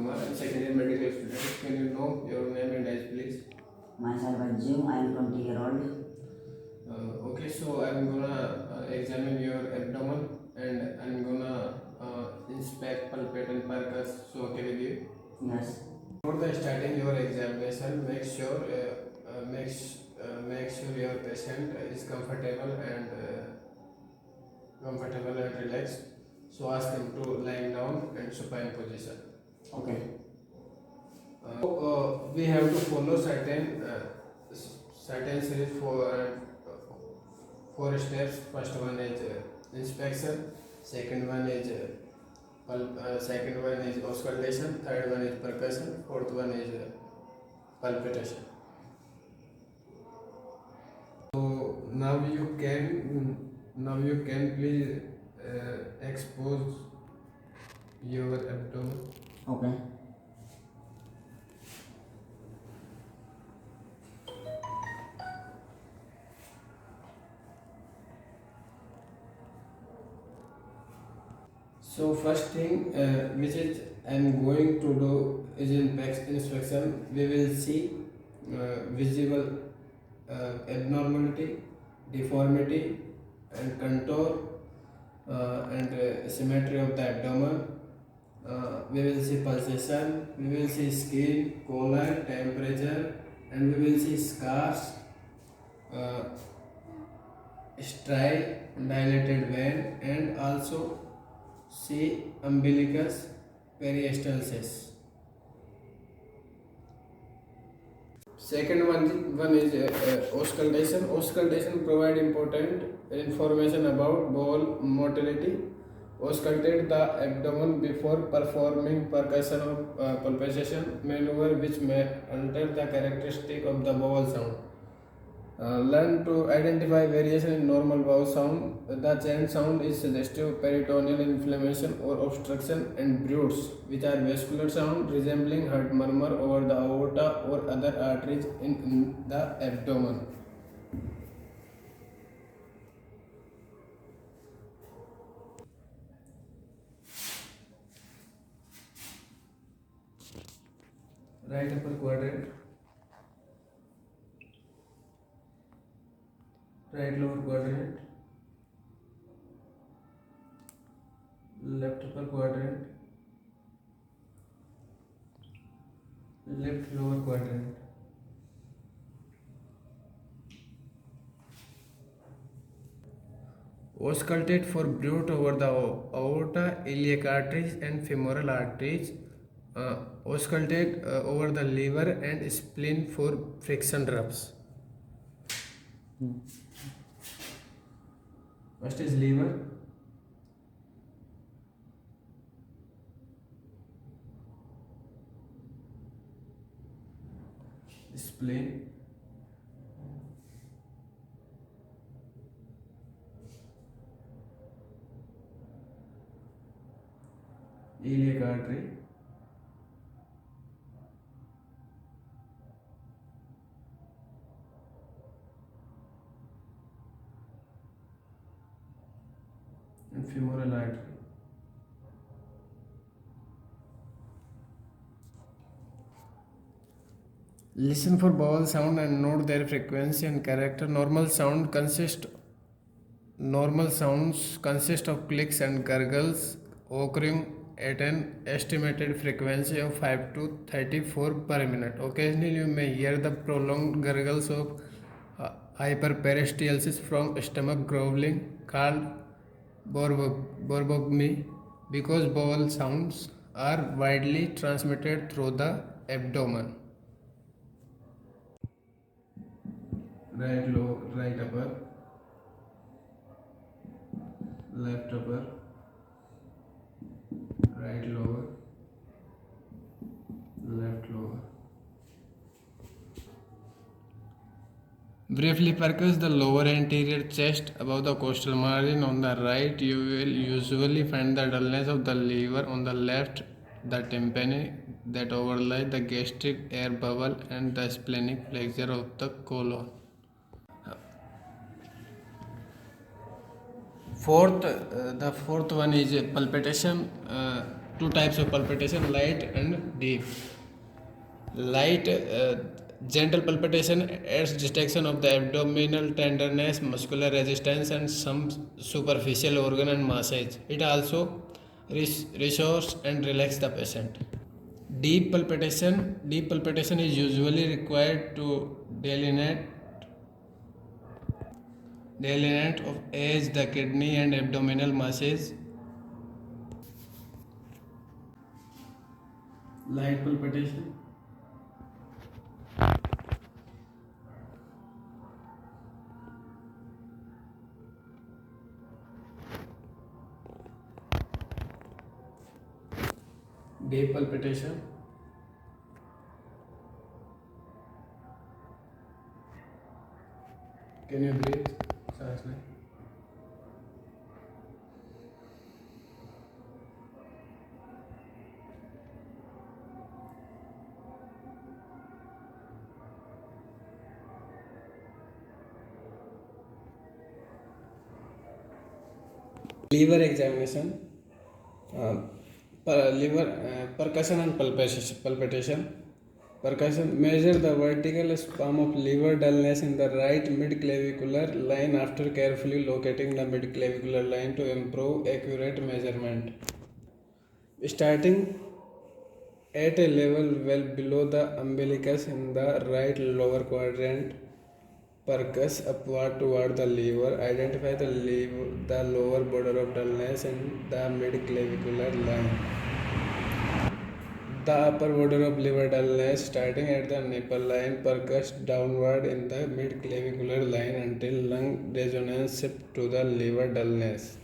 Kumar. I'm second year medical student. Can you know your name and age, please? Myself Ajim, I am 20-year-old. Okay, so I'm gonna examine your abdomen and I'm gonna inspect, palpate, and percuss. So, okay with you? Yes. Before the starting your examination, make sure your patient is comfortable and relaxed. So ask him to lying down and supine position. Okay. We have to follow certain series for four steps. First one is inspection. Second one is auscultation. Third one is percussion. Fourth one is palpitation. So now you can please expose your abdomen. Okay. So first thing which is I'm going to do is inspection. We will see visible abnormality, deformity, and contour and symmetry of the abdomen. We will see pulsation. We will see skin, color, temperature, and we will see scars, uh, striae, dilated vein, and also see umbilicus, peristalsis. Second one is auscultation. Auscultation provide important information about bowel motility. Auscultate the abdomen before performing percussion or palpation maneuver which may alter the characteristic of the bowel sound. Learn to identify variation in normal vowel sound. The chant sound is suggestive peritoneal inflammation or obstruction, and bruits, which are vascular sound resembling heart murmur over the aorta or other arteries in the abdomen. Right upper quadrant, right lower quadrant, left upper quadrant, left lower quadrant. Auscultate for bruit over the aorta, iliac arteries, and femoral arteries. Auscultate over the liver and spleen for friction rubs. First is liver. Spleen. Iliac artery. And femoral artery. Listen for vowel sound and note their frequency and character. Normal sounds consist of clicks and gurgles occurring at an estimated frequency of 5 to 34 per minute. Occasionally, you may hear the prolonged gurgles of hyperperistalsis from stomach growling called borbogmy because vowel sounds are widely transmitted through the abdomen. Right low, right upper, left upper, right lower, left lower. Briefly percuss the lower anterior chest above the costal margin. On the right, you will usually find the dullness of the liver. On the left, the tympani that overlie the gastric air bubble and the splenic flexure of the colon. The fourth one is palpitation. two types of palpitation, light and deep. Light, gentle palpitation aids detection of the abdominal tenderness, muscular resistance, and some superficial organ and massage. It also reassures and relax the patient. Deep palpitation is usually required to delineate of age, the kidney, and abdominal masses. Light palpitation. Deep palpitation. Can you breathe? Seriously. Liver examination. Percussion and palpitation. Percussion. Measure the vertical span of liver dullness in the right midclavicular line after carefully locating the midclavicular line to improve accurate measurement. Starting at a level well below the umbilicus in the right lower quadrant, percuss upward toward the liver. Identify the lower border of dullness in the midclavicular line. The upper border of liver dullness starting at the nipple line, percuss downward in the midclavicular line until lung resonance shift to the liver dullness.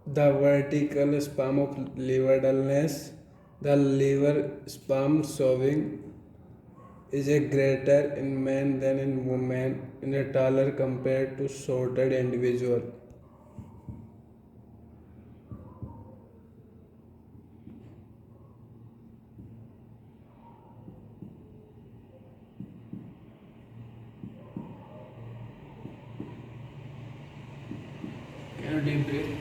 The vertical span of liver dullness. The liver span showing is a greater in men than in women in a taller compared to shorter individual. Can you deep breathe?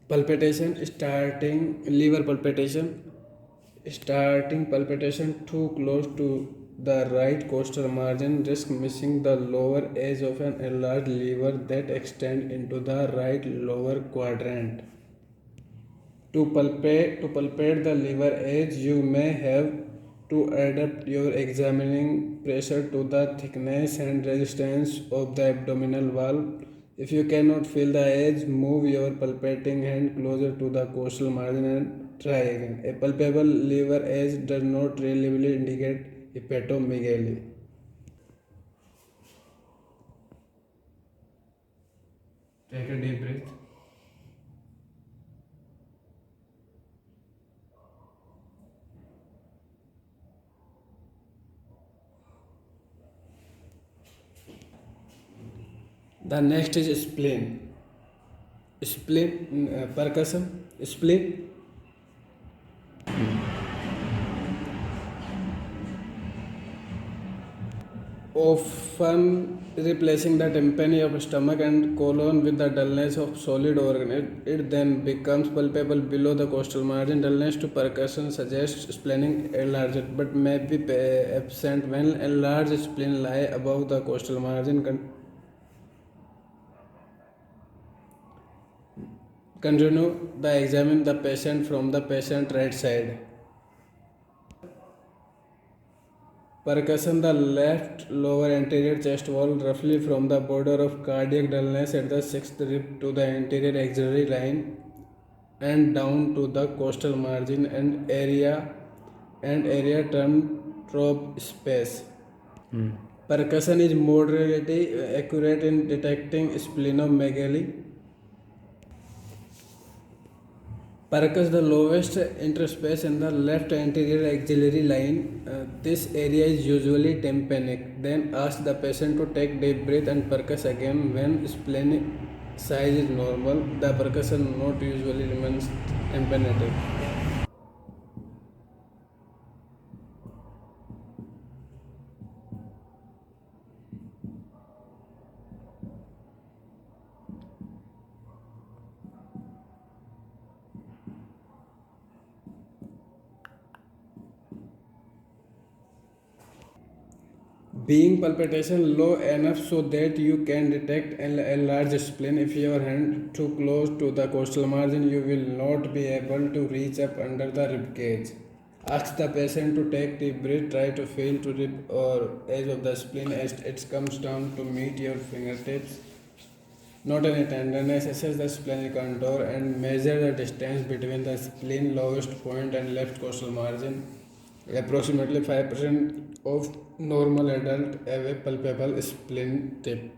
Palpitation starting liver palpitation. Starting palpitation too close to the right costal margin risk missing the lower edge of an enlarged liver that extend into the right lower quadrant. To palpate the liver edge, you may have to adapt your examining pressure to the thickness and resistance of the abdominal wall. If you cannot feel the edge, move your palpating hand closer to the costal margin and try again. A palpable liver edge does not reliably indicate hepatomegaly. Take a deep breath. The next is spleen. Percussion. Spleen. Often replacing the tympani of stomach and colon with the dullness of solid organ. It then becomes palpable below the costal margin. Dullness to percussion suggests splenic enlargement, but may be absent when enlarged spleen lie above the costal margin. Continue the examine the patient from the patient right side. Percussion the left lower anterior chest wall roughly from the border of cardiac dullness at the sixth rib to the anterior axillary line and down to the costal margin and area termed trough space. Percussion is moderately accurate in detecting splenomegaly. Percuss the lowest interspace in the left anterior axillary line. This area is usually tympanic. Then ask the patient to take deep breath and percuss again when splenic size is normal. The percussion note usually remains tympanic. being palpitation low enough so that you can detect a large spleen. If your hand too close to the costal margin, you will not be able to reach up under the rib cage. Ask the patient to take deep breath. Try to feel to rib or edge of the spleen as it comes down to meet your fingertips. Not any tenderness. Assess the splenic contour and measure the distance between the spleen lowest point and left costal margin. Approximately 5% of normal adult have a palpable spleen tip.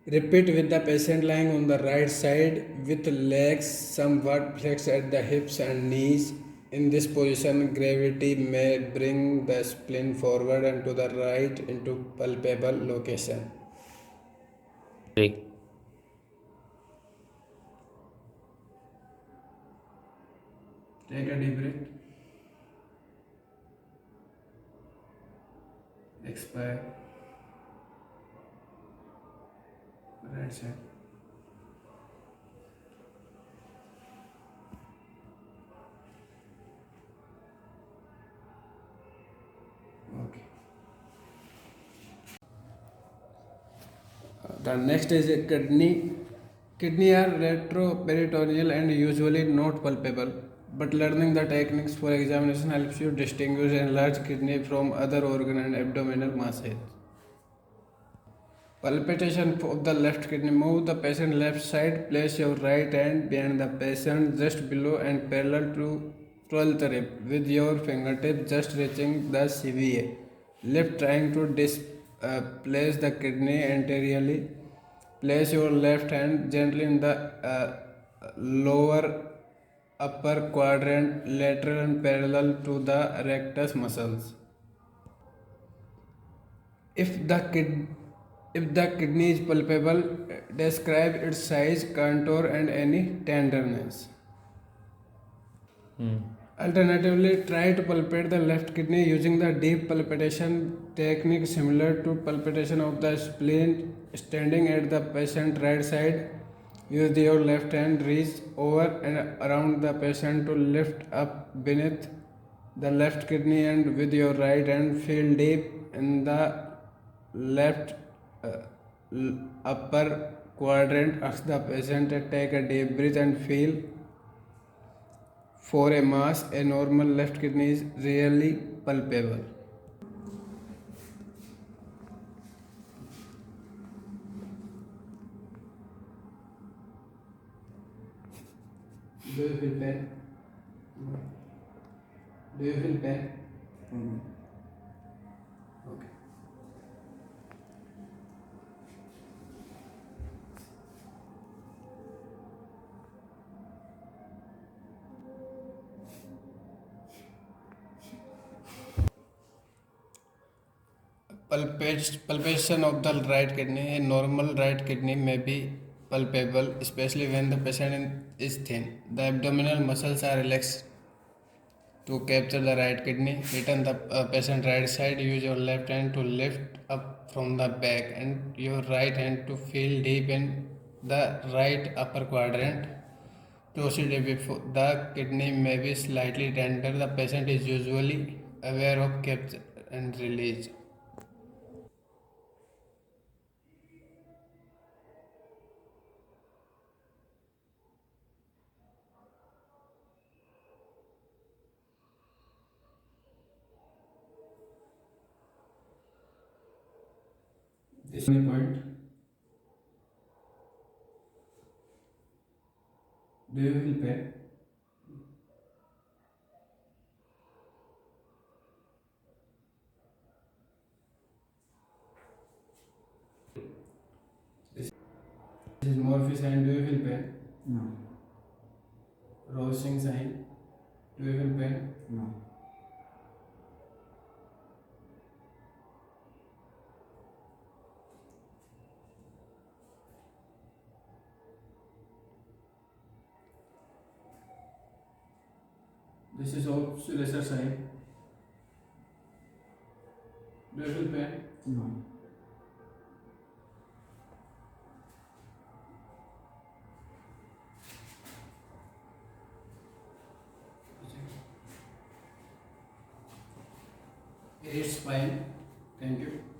Repeat with the patient lying on the right side with legs somewhat flexed at the hips and knees. In this position, gravity may bring the spleen forward and to the right into palpable location. Rick. Take a deep breath. Expire. Right side. Okay. The next is a kidney. Kidney are retroperitoneal and usually not palpable, but learning the techniques for examination helps you distinguish a large kidney from other organ and abdominal masses. Palpitation of the left kidney. Move the patient left side. Place your right hand behind the patient just below and parallel to 12th rib with your fingertip just reaching the CVA. Lift trying to place the kidney anteriorly. Place your left hand gently in the lower upper quadrant, lateral and parallel to the rectus muscles. If the kidney is palpable, describe its size, contour, and any tenderness. Alternatively, try to palpate the left kidney using the deep palpitation technique similar to palpitation of the spleen. Standing at the patient right side, use your left hand, reach over and around the patient to lift up beneath the left kidney, and with your right hand, feel deep in the left upper quadrant. Ask the patient to take a deep breath and feel for a mass. A normal left kidney is rarely palpable. Do you feel pain? Do you feel pain? Okay. Palpation of the right kidney. A normal right kidney may be palpable, especially when the patient is thin. The abdominal muscles are relaxed to capture the right kidney. Return the patient right side. Use your left hand to lift up from the back and your right hand to feel deep in the right upper quadrant. Proceed before the kidney may be slightly tender. The patient is usually aware of capture and release. This is my point. Do you feel pain? This is Morphy sign. Do you feel pain? No. Roasting sign. Do you feel pain? No. This is also lesser sign. Do you feel pain? No. Eight spine. Thank you.